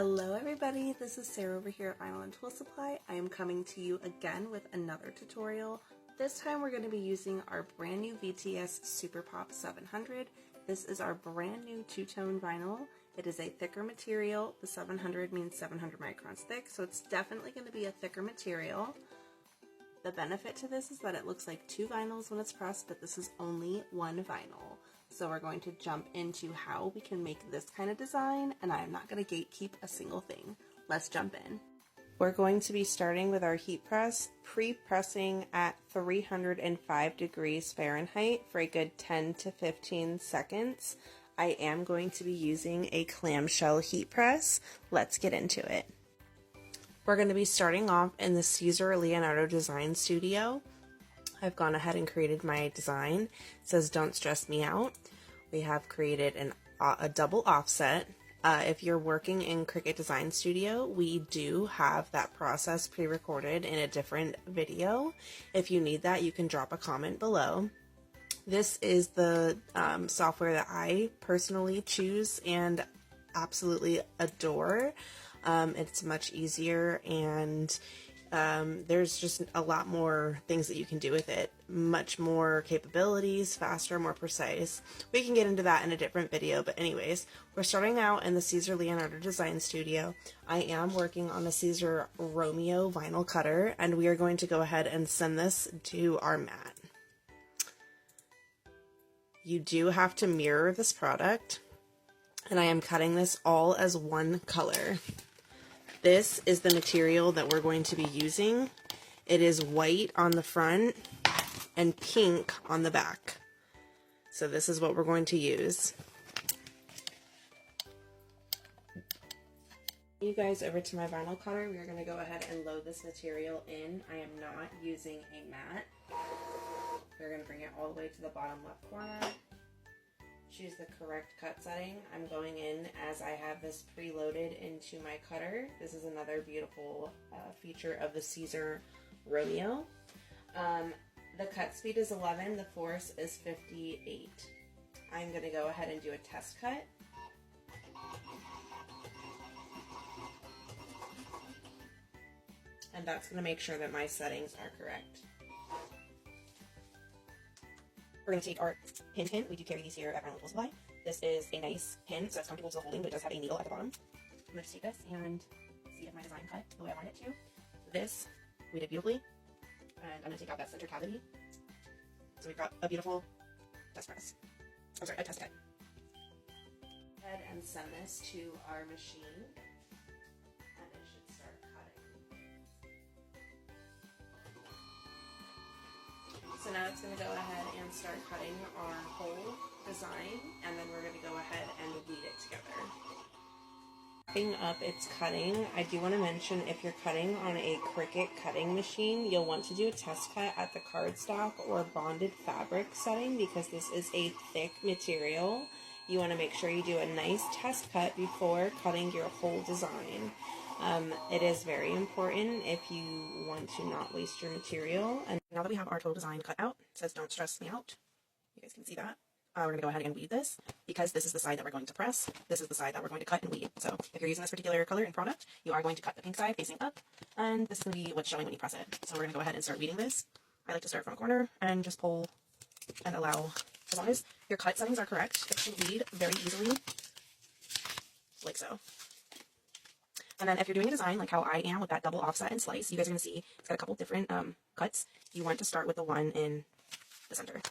Hello everybody, this is Sarah over here at Vinyl and Tool Supply. I am coming to you again with another tutorial. This time we're going to be using our brand new VTS Super Pop 700. This is our brand new two-tone vinyl. It is a thicker material. The 700 means 700 microns thick, so it's definitely going to be a thicker material. The benefit to this is that it looks like two vinyls when it's pressed, but this is only one vinyl. So we're going to jump into how we can make this kind of design, and I am not going to gatekeep a single thing. Let's jump in. We're going to be starting with our heat press, pre-pressing at 305 degrees Fahrenheit for a good 10 to 15 seconds. I am going to be using a clamshell heat press. Let's get into it. We're going to be starting off in the Caesar Leonardo Design Studio. I've gone ahead and created my design. It says "Don't stress me out." We have created a double offset. If you're working in Cricut Design Studio, we do have that process pre-recorded in a different video. If you need that, you can drop a comment below. This is the software that I personally choose and absolutely adore. It's much easier, and there's just a lot more things that you can do with it. Much more capabilities, faster, more precise. We can get into that in a different video, but anyways, we're starting out in the Caesar Leonardo Design Studio. I am working on a Caesar Romeo vinyl cutter, and we are going to go ahead and send this to our mat. You do have to mirror this product, and I am cutting this all as one color. This is the material that we're going to be using. It is white on the front and pink on the back. So this is what we're going to use. You guys over to my vinyl cutter. We are going to go ahead and load this material in. I am not using a mat. We're going to bring it all the way to the bottom left corner. Choose the correct cut setting. I'm going in as I have this preloaded into my cutter. This is another beautiful feature of the Caesar Romeo. The cut speed is 11, the force is 58. I'm going to go ahead and do a test cut. And that's going to make sure that my settings are correct. We're going to take our pin. We do carry these here at Vinyl and Tool Supply. This is a nice pin, so it's comfortable to holding, but it does have a needle at the bottom. I'm going to take this and see if my design cut the way I want it to. This we did beautifully, and I'm going to take out that center cavity. So we've got a beautiful test press. I'm sorry, a test cut. Go ahead and send this to our machine, and it should start cutting. So now it's going to go ahead and start cutting our whole design, and then we're going to go ahead and weed it together. Wrapping up its cutting, I do want to mention if you're cutting on a Cricut cutting machine, you'll want to do a test cut at the cardstock or bonded fabric setting because this is a thick material. You want to make sure you do a nice test cut before cutting your whole design. It is very important if you want to not waste your material. And now that we have our total design cut out, it says "Don't stress me out." You guys can see that. We're going to go ahead and weed this because this is the side that we're going to press. This is the side that we're going to cut and weed. So if you're using this particular color and product, you are going to cut the pink side facing up, and this is going to be what's showing when you press it. So we're going to go ahead and start weeding this. I like to start from a corner and just pull and allow. As long as your cut settings are correct, it should weed very easily, like so. And then if you're doing a design like how I am with that double offset and slice, you guys are going to see it's got a couple different cuts. You want to start with the one in the center.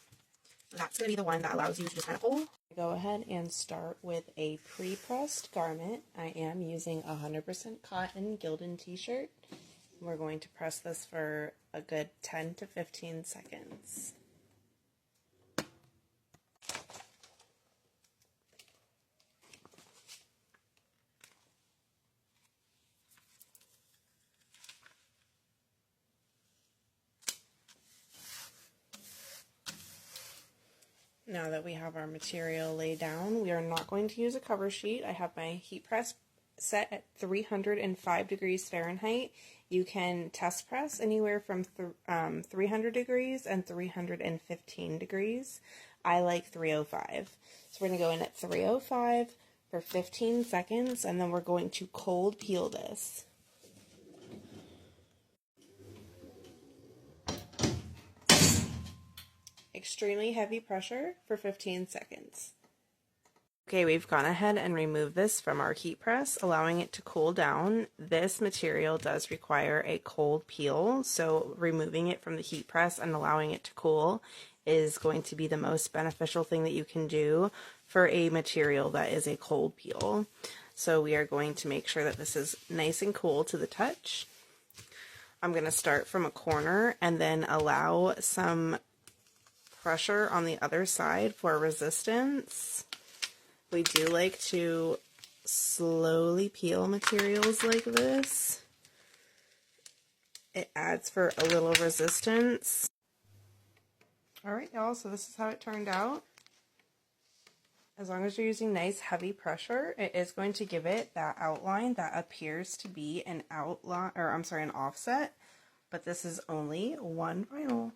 That's going to be the one that allows you to just kind of pull. Go ahead and start with a pre-pressed garment. I am using 100% cotton Gildan t-shirt. We're going to press this for a good 10 to 15 seconds. Now that we have our material laid down, we are not going to use a cover sheet. I have my heat press set at 305 degrees Fahrenheit. You can test press anywhere from 300 degrees and 315 degrees. I like 305. So we're going to go in at 305 for 15 seconds, and then we're going to cold peel this. Extremely heavy pressure for 15 seconds. Okay, we've gone ahead and removed this from our heat press, allowing it to cool down. This material does require a cold peel, so removing it from the heat press and allowing it to cool is going to be the most beneficial thing that you can do for a material that is a cold peel. So we are going to make sure that this is nice and cool to the touch. I'm going to start from a corner and then allow some pressure on the other side for resistance. We do like to slowly peel materials like this. It adds for a little resistance. Alright y'all, so this is how it turned out. As long as you're using nice heavy pressure, it is going to give it that outline that appears to be an outline, or I'm sorry, an offset, but this is only one vinyl.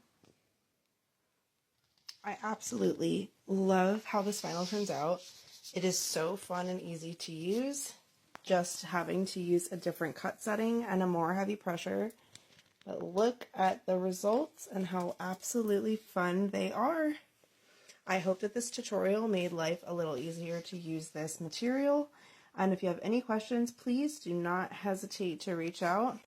I absolutely love how this vinyl turns out. It is so fun and easy to use, just having to use a different cut setting and a more heavy pressure. But look at the results and how absolutely fun they are. I hope that this tutorial made life a little easier to use this material. And if you have any questions, please do not hesitate to reach out.